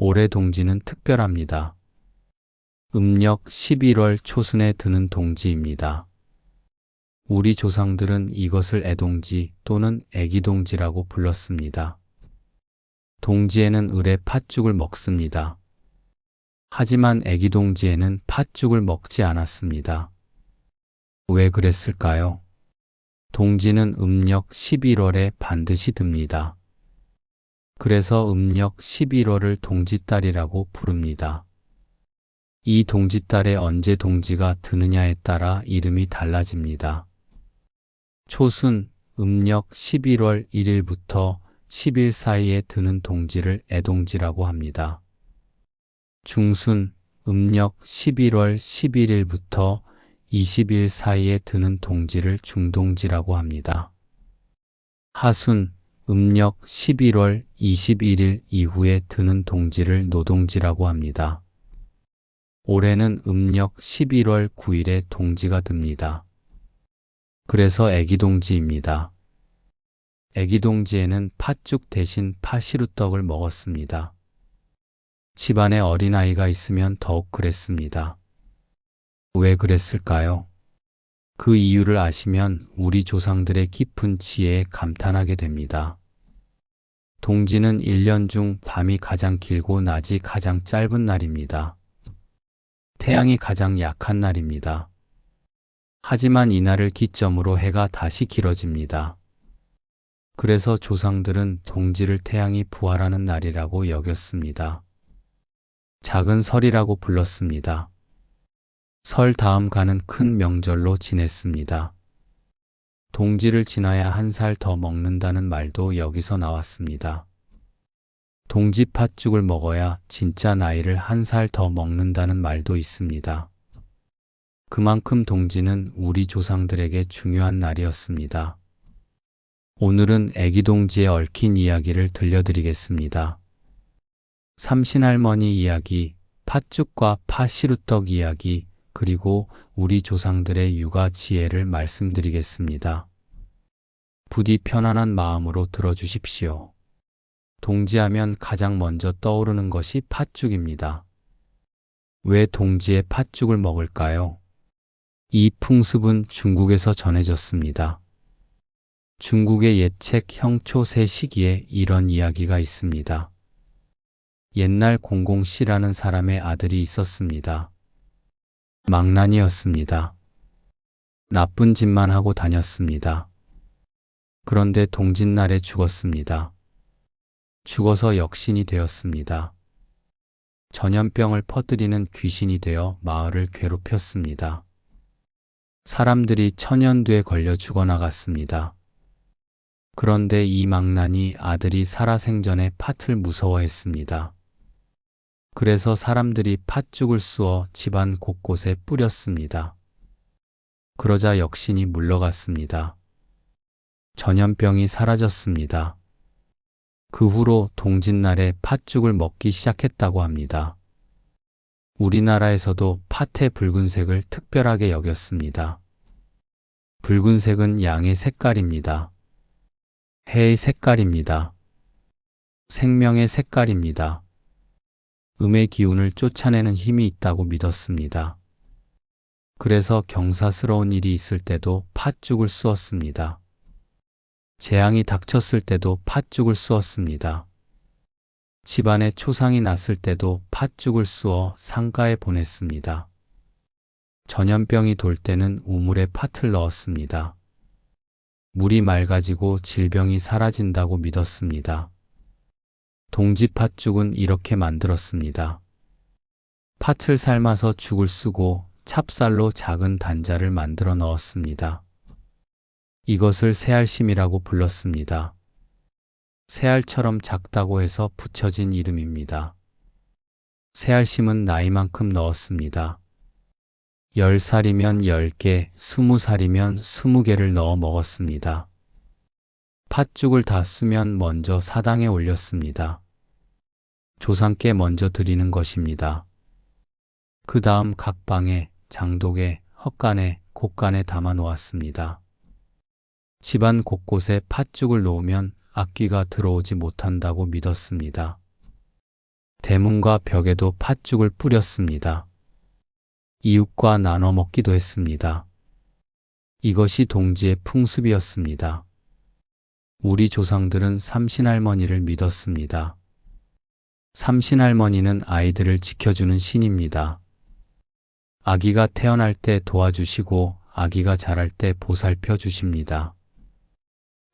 올해 동지는 특별합니다. 음력 11월 초순에 드는 동지입니다. 우리 조상들은 이것을 애동지 또는 애기동지라고 불렀습니다. 동지에는 을의 팥죽을 먹습니다. 하지만 애기동지에는 팥죽을 먹지 않았습니다. 왜 그랬을까요? 동지는 음력 11월에 반드시 듭니다. 그래서 음력 11월을 동지달이라고 부릅니다. 이 동지달에 언제 동지가 드느냐에 따라 이름이 달라집니다. 초순, 음력 11월 1일부터 10일 사이에 드는 동지를 애동지라고 합니다. 중순, 음력 11월 11일부터 20일 사이에 드는 동지를 중동지라고 합니다. 하순, 음력 11월 21일 이후에 드는 동지를 노동지라고 합니다. 올해는 음력 11월 9일에 동지가 듭니다. 그래서 애기동지입니다. 애기동지에는 팥죽 대신 파시루떡을 먹었습니다. 집안에 어린아이가 있으면 더욱 그랬습니다. 왜 그랬을까요? 그 이유를 아시면 우리 조상들의 깊은 지혜에 감탄하게 됩니다. 동지는 1년 중 밤이 가장 길고 낮이 가장 짧은 날입니다. 태양이 가장 약한 날입니다. 하지만 이날을 기점으로 해가 다시 길어집니다. 그래서 조상들은 동지를 태양이 부활하는 날이라고 여겼습니다. 작은 설이라고 불렀습니다. 설 다음 가는 큰 명절로 지냈습니다. 동지를 지나야 한 살 더 먹는다는 말도 여기서 나왔습니다. 동지 팥죽을 먹어야 진짜 나이를 한 살 더 먹는다는 말도 있습니다. 그만큼 동지는 우리 조상들에게 중요한 날이었습니다. 오늘은 애기동지에 얽힌 이야기를 들려드리겠습니다. 삼신할머니 이야기, 팥죽과 파시루떡 이야기, 그리고 우리 조상들의 육아 지혜를 말씀드리겠습니다. 부디 편안한 마음으로 들어주십시오. 동지하면 가장 먼저 떠오르는 것이 팥죽입니다. 왜 동지에 팥죽을 먹을까요? 이 풍습은 중국에서 전해졌습니다. 중국의 옛책 형초세 시기에 이런 이야기가 있습니다. 옛날 공공씨라는 사람의 아들이 있었습니다. 망난이였습니다. 나쁜 짓만 하고 다녔습니다. 그런데 동짓날에 죽었습니다. 죽어서 역신이 되었습니다. 전염병을 퍼뜨리는 귀신이 되어 마을을 괴롭혔습니다. 사람들이 천연두에 걸려 죽어나갔습니다. 그런데 이 망난이 아들이 살아생전에 팥을 무서워했습니다. 그래서 사람들이 팥죽을 쑤어 집안 곳곳에 뿌렸습니다. 그러자 역신이 물러갔습니다. 전염병이 사라졌습니다. 그 후로 동짓날에 팥죽을 먹기 시작했다고 합니다. 우리나라에서도 팥의 붉은색을 특별하게 여겼습니다. 붉은색은 양의 색깔입니다. 해의 색깔입니다. 생명의 색깔입니다. 음의 기운을 쫓아내는 힘이 있다고 믿었습니다. 그래서 경사스러운 일이 있을 때도 팥죽을 쑤었습니다. 재앙이 닥쳤을 때도 팥죽을 쑤었습니다. 집안에 초상이 났을 때도 팥죽을 쑤어 상가에 보냈습니다. 전염병이 돌 때는 우물에 팥을 넣었습니다. 물이 맑아지고 질병이 사라진다고 믿었습니다. 동지 팥죽은 이렇게 만들었습니다. 팥을 삶아서 죽을 쓰고 찹쌀로 작은 단자를 만들어 넣었습니다. 이것을 새알심이라고 불렀습니다. 새알처럼 작다고 해서 붙여진 이름입니다. 새알심은 나이만큼 넣었습니다. 10살이면 10개, 20살이면 20개를 넣어 먹었습니다. 팥죽을 다 쓰면 먼저 사당에 올렸습니다. 조상께 먼저 드리는 것입니다. 그 다음 각 방에, 장독에, 헛간에, 곳간에 담아 놓았습니다. 집안 곳곳에 팥죽을 놓으면 악귀가 들어오지 못한다고 믿었습니다. 대문과 벽에도 팥죽을 뿌렸습니다. 이웃과 나눠 먹기도 했습니다. 이것이 동지의 풍습이었습니다. 우리 조상들은 삼신할머니를 믿었습니다. 삼신할머니는 아이들을 지켜주는 신입니다. 아기가 태어날 때 도와주시고 아기가 자랄 때 보살펴 주십니다.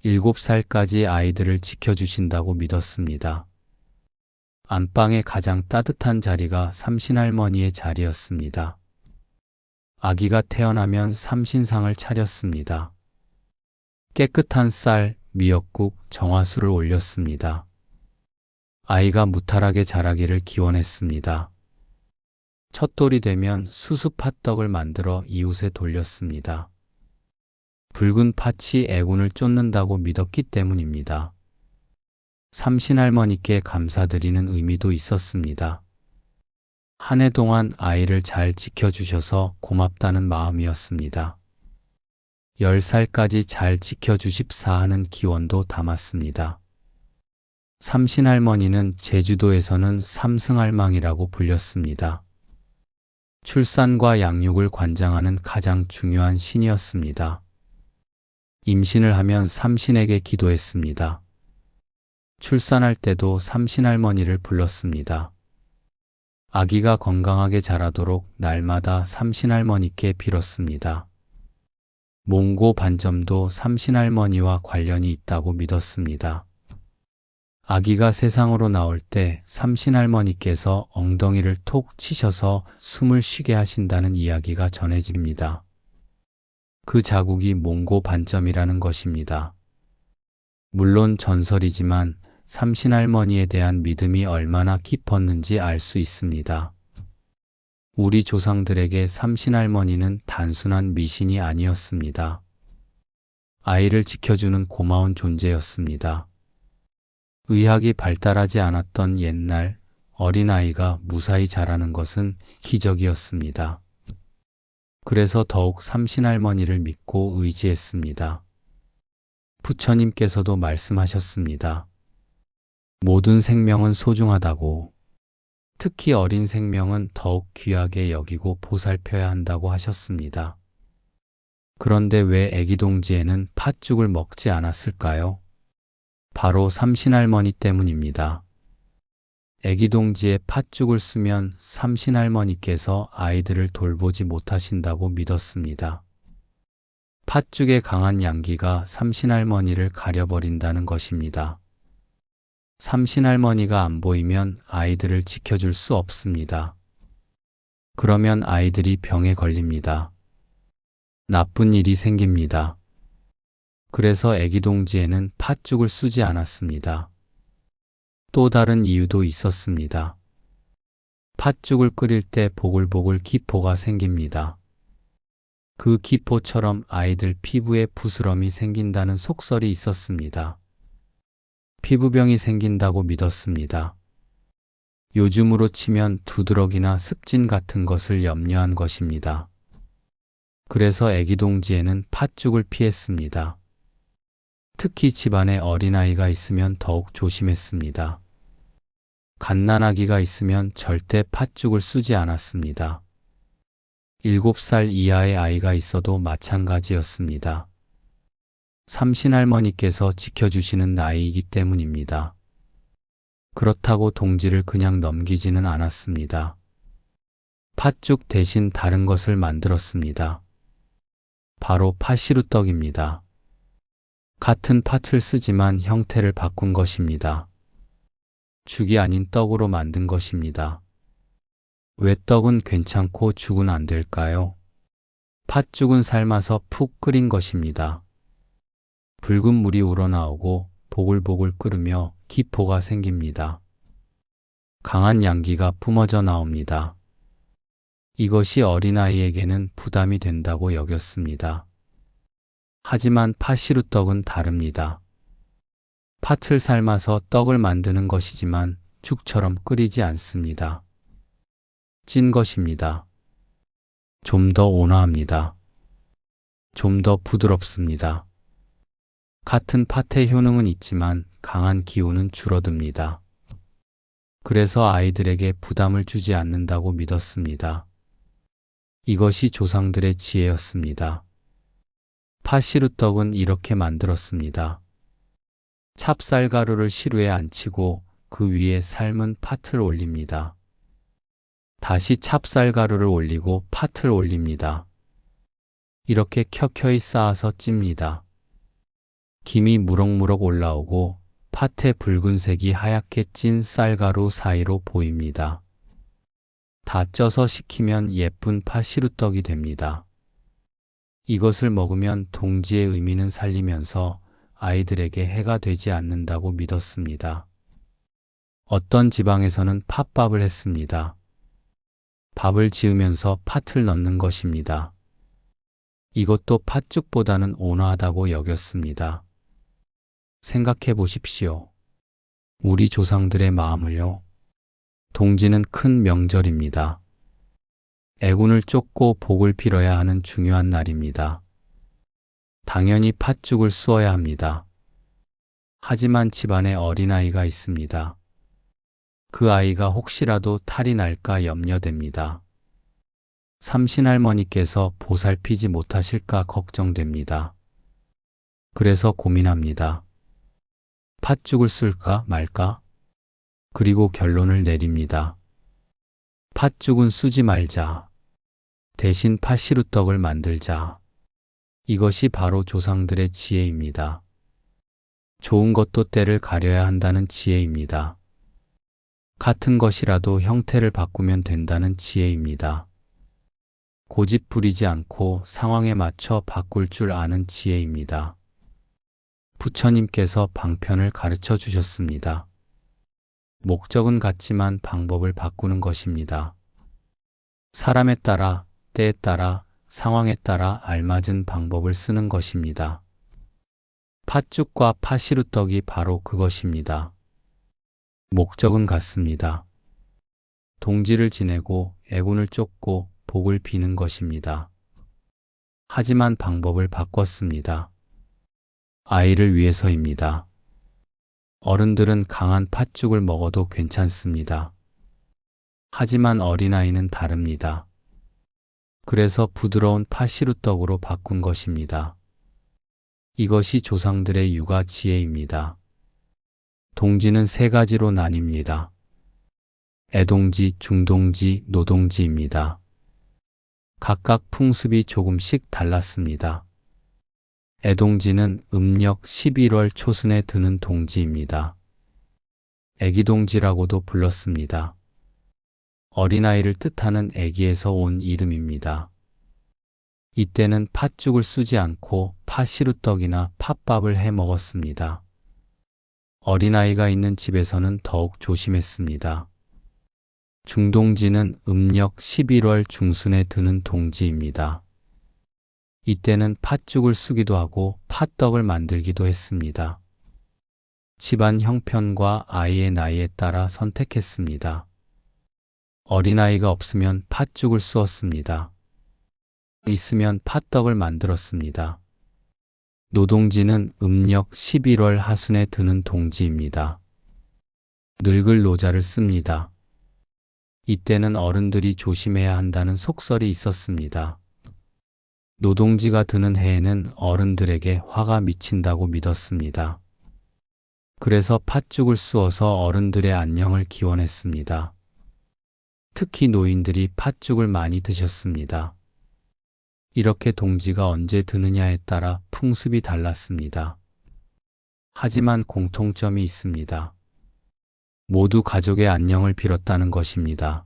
7살까지 아이들을 지켜주신다고 믿었습니다. 안방의 가장 따뜻한 자리가 삼신할머니의 자리였습니다. 아기가 태어나면 삼신상을 차렸습니다. 깨끗한 쌀, 미역국, 정화수를 올렸습니다. 아이가 무탈하게 자라기를 기원했습니다. 첫돌이 되면 수수팥떡을 만들어 이웃에 돌렸습니다. 붉은 팥이 애군을 쫓는다고 믿었기 때문입니다. 삼신할머니께 감사드리는 의미도 있었습니다. 한 해 동안 아이를 잘 지켜주셔서 고맙다는 마음이었습니다. 10살까지 잘 지켜주십사 하는 기원도 담았습니다. 삼신할머니는 제주도에서는 삼승할망이라고 불렸습니다. 출산과 양육을 관장하는 가장 중요한 신이었습니다. 임신을 하면 삼신에게 기도했습니다. 출산할 때도 삼신할머니를 불렀습니다. 아기가 건강하게 자라도록 날마다 삼신할머니께 빌었습니다. 몽고 반점도 삼신할머니와 관련이 있다고 믿었습니다. 아기가 세상으로 나올 때 삼신할머니께서 엉덩이를 톡 치셔서 숨을 쉬게 하신다는 이야기가 전해집니다. 그 자국이 몽고 반점이라는 것입니다. 물론 전설이지만 삼신할머니에 대한 믿음이 얼마나 깊었는지 알 수 있습니다. 우리 조상들에게 삼신할머니는 단순한 미신이 아니었습니다. 아이를 지켜주는 고마운 존재였습니다. 의학이 발달하지 않았던 옛날 어린아이가 무사히 자라는 것은 기적이었습니다. 그래서 더욱 삼신할머니를 믿고 의지했습니다. 부처님께서도 말씀하셨습니다. 모든 생명은 소중하다고, 특히 어린 생명은 더욱 귀하게 여기고 보살펴야 한다고 하셨습니다. 그런데 왜 애기동지에는 팥죽을 먹지 않았을까요? 바로 삼신할머니 때문입니다. 애기동지에 팥죽을 쓰면 삼신할머니께서 아이들을 돌보지 못하신다고 믿었습니다. 팥죽의 강한 양기가 삼신할머니를 가려버린다는 것입니다. 삼신할머니가 안 보이면 아이들을 지켜줄 수 없습니다. 그러면 아이들이 병에 걸립니다. 나쁜 일이 생깁니다. 그래서 애기동지에는 팥죽을 쓰지 않았습니다. 또 다른 이유도 있었습니다. 팥죽을 끓일 때 보글보글 기포가 생깁니다. 그 기포처럼 아이들 피부에 부스럼이 생긴다는 속설이 있었습니다. 피부병이 생긴다고 믿었습니다. 요즘으로 치면 두드러기나 습진 같은 것을 염려한 것입니다. 그래서 애기동지에는 팥죽을 피했습니다. 특히 집안에 어린아이가 있으면 더욱 조심했습니다. 갓난아기가 있으면 절대 팥죽을 쓰지 않았습니다. 7살 이하의 아이가 있어도 마찬가지였습니다. 삼신할머니께서 지켜주시는 나이이기 때문입니다. 그렇다고 동지를 그냥 넘기지는 않았습니다. 팥죽 대신 다른 것을 만들었습니다. 바로 팥시루떡입니다. 같은 팥을 쓰지만 형태를 바꾼 것입니다. 죽이 아닌 떡으로 만든 것입니다. 왜 떡은 괜찮고 죽은 안 될까요? 팥죽은 삶아서 푹 끓인 것입니다. 붉은 물이 우러나오고 보글보글 끓으며 기포가 생깁니다. 강한 양기가 뿜어져 나옵니다. 이것이 어린아이에게는 부담이 된다고 여겼습니다. 하지만 팥시루떡은 다릅니다. 팥을 삶아서 떡을 만드는 것이지만 죽처럼 끓이지 않습니다. 찐 것입니다. 좀 더 온화합니다. 좀 더 부드럽습니다. 같은 팥의 효능은 있지만 강한 기운은 줄어듭니다. 그래서 아이들에게 부담을 주지 않는다고 믿었습니다. 이것이 조상들의 지혜였습니다. 파시루떡은 이렇게 만들었습니다. 찹쌀가루를 시루에 안치고 그 위에 삶은 팥을 올립니다. 다시 찹쌀가루를 올리고 팥을 올립니다. 이렇게 켜켜이 쌓아서 찝니다. 김이 무럭무럭 올라오고 팥의 붉은색이 하얗게 찐 쌀가루 사이로 보입니다. 다 쪄서 식히면 예쁜 파시루떡이 됩니다. 이것을 먹으면 동지의 의미는 살리면서 아이들에게 해가 되지 않는다고 믿었습니다. 어떤 지방에서는 팥밥을 했습니다. 밥을 지으면서 팥을 넣는 것입니다. 이것도 팥죽보다는 온화하다고 여겼습니다. 생각해 보십시오. 우리 조상들의 마음을요. 동지는 큰 명절입니다. 애군을 쫓고 복을 빌어야 하는 중요한 날입니다. 당연히 팥죽을 쑤어야 합니다. 하지만 집안에 어린아이가 있습니다. 그 아이가 혹시라도 탈이 날까 염려됩니다. 삼신할머니께서 보살피지 못하실까 걱정됩니다. 그래서 고민합니다. 팥죽을 쓸까 말까? 그리고 결론을 내립니다. 팥죽은 쓰지 말자. 대신 파시루떡을 만들자. 이것이 바로 조상들의 지혜입니다. 좋은 것도 때를 가려야 한다는 지혜입니다. 같은 것이라도 형태를 바꾸면 된다는 지혜입니다. 고집 부리지 않고 상황에 맞춰 바꿀 줄 아는 지혜입니다. 부처님께서 방편을 가르쳐 주셨습니다. 목적은 같지만 방법을 바꾸는 것입니다. 사람에 따라, 때에 따라, 상황에 따라 알맞은 방법을 쓰는 것입니다. 팥죽과 파시루떡이 바로 그것입니다. 목적은 같습니다. 동지를 지내고 애군을 쫓고 복을 비는 것입니다. 하지만 방법을 바꿨습니다. 아이를 위해서입니다. 어른들은 강한 팥죽을 먹어도 괜찮습니다. 하지만 어린아이는 다릅니다. 그래서 부드러운 파시루떡으로 바꾼 것입니다. 이것이 조상들의 육아 지혜입니다. 동지는 세 가지로 나뉩니다. 애동지, 중동지, 노동지입니다. 각각 풍습이 조금씩 달랐습니다. 애동지는 음력 11월 초순에 드는 동지입니다. 애기동지라고도 불렀습니다. 어린아이를 뜻하는 애기에서 온 이름입니다. 이때는 팥죽을 쓰지 않고 파시루떡이나 팥밥을 해 먹었습니다. 어린아이가 있는 집에서는 더욱 조심했습니다. 중동지는 음력 11월 중순에 드는 동지입니다. 이때는 팥죽을 쓰기도 하고 팥떡을 만들기도 했습니다. 집안 형편과 아이의 나이에 따라 선택했습니다. 어린아이가 없으면 팥죽을 쑤었습니다. 있으면 팥떡을 만들었습니다. 노동지는 음력 11월 하순에 드는 동지입니다. 늙을 노자를 씁니다. 이때는 어른들이 조심해야 한다는 속설이 있었습니다. 노동지가 드는 해에는 어른들에게 화가 미친다고 믿었습니다. 그래서 팥죽을 쑤어서 어른들의 안녕을 기원했습니다. 특히 노인들이 팥죽을 많이 드셨습니다. 이렇게 동지가 언제 드느냐에 따라 풍습이 달랐습니다. 하지만 공통점이 있습니다. 모두 가족의 안녕을 빌었다는 것입니다.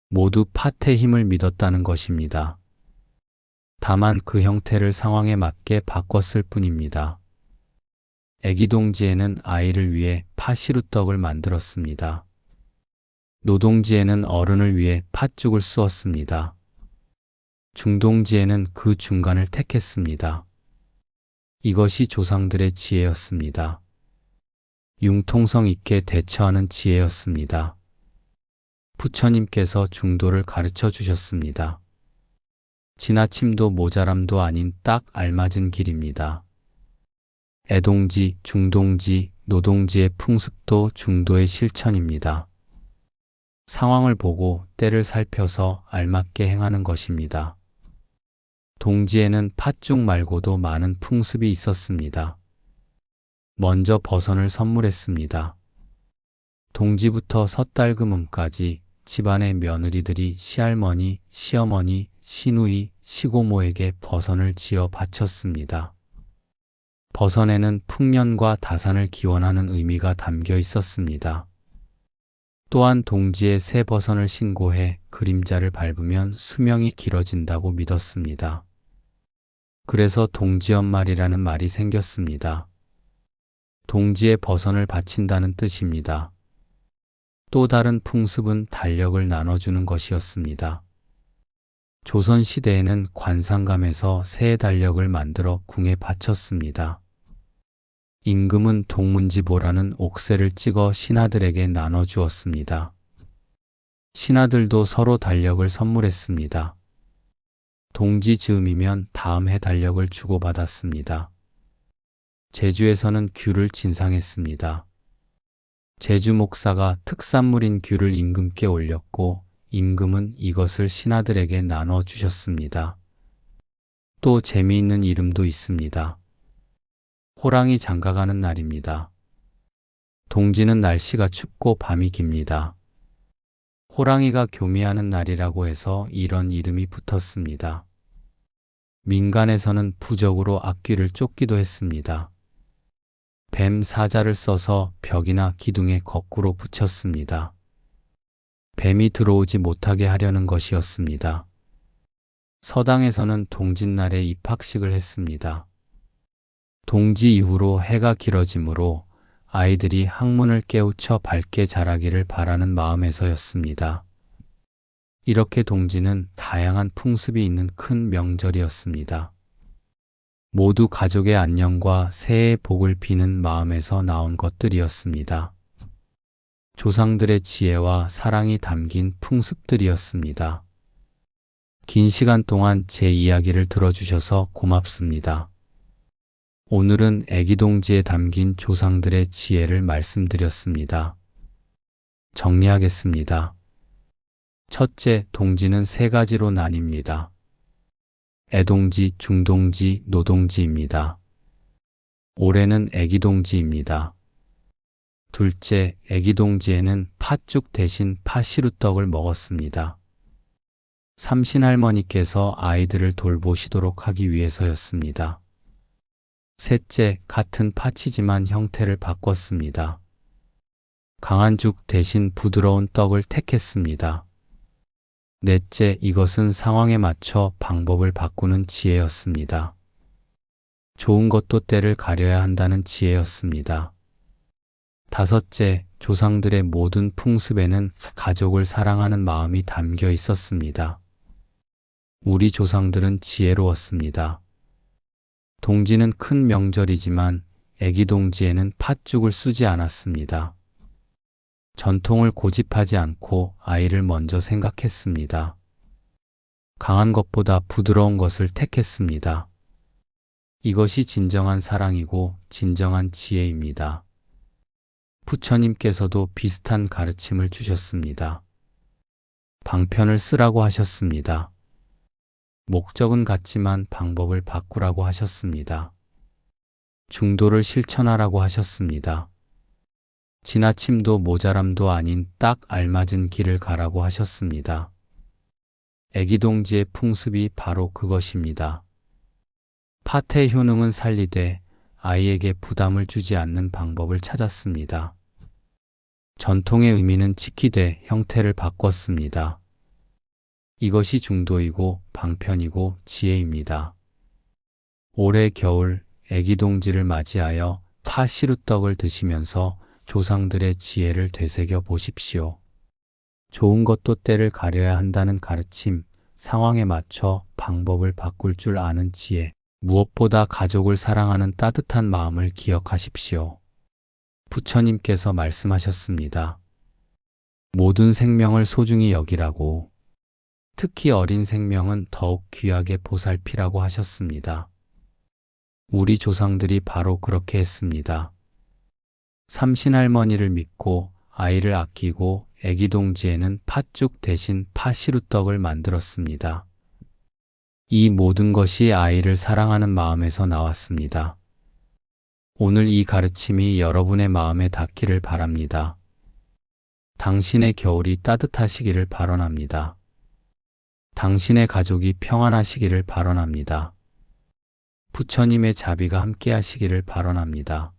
모두 팥의 힘을 믿었다는 것입니다. 다만 그 형태를 상황에 맞게 바꿨을 뿐입니다. 애기동지에는 아이를 위해 파시루떡을 만들었습니다. 노동지에는 어른을 위해 팥죽을 쑤었습니다. 중동지에는 그 중간을 택했습니다. 이것이 조상들의 지혜였습니다. 융통성 있게 대처하는 지혜였습니다. 부처님께서 중도를 가르쳐 주셨습니다. 지나침도 모자람도 아닌 딱 알맞은 길입니다. 애동지, 중동지, 노동지의 풍습도 중도의 실천입니다. 상황을 보고 때를 살펴서 알맞게 행하는 것입니다. 동지에는 팥죽 말고도 많은 풍습이 있었습니다. 먼저 버선을 선물했습니다. 동지부터 섣달금음까지 집안의 며느리들이 시할머니, 시어머니, 시누이, 시고모에게 버선을 지어 바쳤습니다. 버선에는 풍년과 다산을 기원하는 의미가 담겨 있었습니다. 또한 동지의 새 버선을 신고해 그림자를 밟으면 수명이 길어진다고 믿었습니다. 그래서 동지연말이라는 말이 생겼습니다. 동지의 버선을 바친다는 뜻입니다. 또 다른 풍습은 달력을 나눠주는 것이었습니다. 조선시대에는 관상감에서 새 달력을 만들어 궁에 바쳤습니다. 임금은 동문지보라는 옥새를 찍어 신하들에게 나눠주었습니다. 신하들도 서로 달력을 선물했습니다. 동지 즈음이면 다음 해 달력을 주고받았습니다. 제주에서는 귤을 진상했습니다. 제주 목사가 특산물인 귤을 임금께 올렸고 임금은 이것을 신하들에게 나눠주셨습니다. 또 재미있는 이름도 있습니다. 호랑이 장가가는 날입니다. 동지는 날씨가 춥고 밤이 깁니다. 호랑이가 교미하는 날이라고 해서 이런 이름이 붙었습니다. 민간에서는 부적으로 앞귀를 쫓기도 했습니다. 뱀 사자를 써서 벽이나 기둥에 거꾸로 붙였습니다. 뱀이 들어오지 못하게 하려는 것이었습니다. 서당에서는 동짓날에 입학식을 했습니다. 동지 이후로 해가 길어지므로 아이들이 학문을 깨우쳐 밝게 자라기를 바라는 마음에서였습니다. 이렇게 동지는 다양한 풍습이 있는 큰 명절이었습니다. 모두 가족의 안녕과 새해의 복을 비는 마음에서 나온 것들이었습니다. 조상들의 지혜와 사랑이 담긴 풍습들이었습니다. 긴 시간 동안 제 이야기를 들어주셔서 고맙습니다. 오늘은 애기동지에 담긴 조상들의 지혜를 말씀드렸습니다. 정리하겠습니다. 첫째, 동지는 세 가지로 나뉩니다. 애동지, 중동지, 노동지입니다. 올해는 애기동지입니다. 둘째, 애기동지에는 팥죽 대신 파시루떡을 먹었습니다. 삼신할머니께서 아이들을 돌보시도록 하기 위해서였습니다. 셋째, 같은 파치지만 형태를 바꿨습니다. 강한 죽 대신 부드러운 떡을 택했습니다. 넷째, 이것은 상황에 맞춰 방법을 바꾸는 지혜였습니다. 좋은 것도 때를 가려야 한다는 지혜였습니다. 다섯째, 조상들의 모든 풍습에는 가족을 사랑하는 마음이 담겨 있었습니다. 우리 조상들은 지혜로웠습니다. 동지는 큰 명절이지만 애기 동지에는 팥죽을 쓰지 않았습니다. 전통을 고집하지 않고 아이를 먼저 생각했습니다. 강한 것보다 부드러운 것을 택했습니다. 이것이 진정한 사랑이고 진정한 지혜입니다. 부처님께서도 비슷한 가르침을 주셨습니다. 방편을 쓰라고 하셨습니다. 목적은 같지만 방법을 바꾸라고 하셨습니다. 중도를 실천하라고 하셨습니다. 지나침도 모자람도 아닌 딱 알맞은 길을 가라고 하셨습니다. 애기동지의 풍습이 바로 그것입니다. 팥의 효능은 살리되 아이에게 부담을 주지 않는 방법을 찾았습니다. 전통의 의미는 지키되 형태를 바꿨습니다. 이것이 중도이고 방편이고 지혜입니다. 올해 겨울 애기동지를 맞이하여 파시루떡을 드시면서 조상들의 지혜를 되새겨 보십시오. 좋은 것도 때를 가려야 한다는 가르침, 상황에 맞춰 방법을 바꿀 줄 아는 지혜, 무엇보다 가족을 사랑하는 따뜻한 마음을 기억하십시오. 부처님께서 말씀하셨습니다. 모든 생명을 소중히 여기라고, 특히 어린 생명은 더욱 귀하게 보살피라고 하셨습니다. 우리 조상들이 바로 그렇게 했습니다. 삼신할머니를 믿고 아이를 아끼고 애기동지에는 팥죽 대신 파시루떡을 만들었습니다. 이 모든 것이 아이를 사랑하는 마음에서 나왔습니다. 오늘 이 가르침이 여러분의 마음에 닿기를 바랍니다. 당신의 겨울이 따뜻하시기를 발언합니다. 당신의 가족이 평안하시기를 발언합니다. 부처님의 자비가 함께하시기를 발언합니다.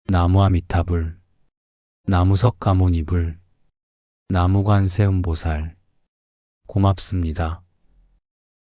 나무아미타불, 나무석가모니불, 나무관세음보살, 고맙습니다.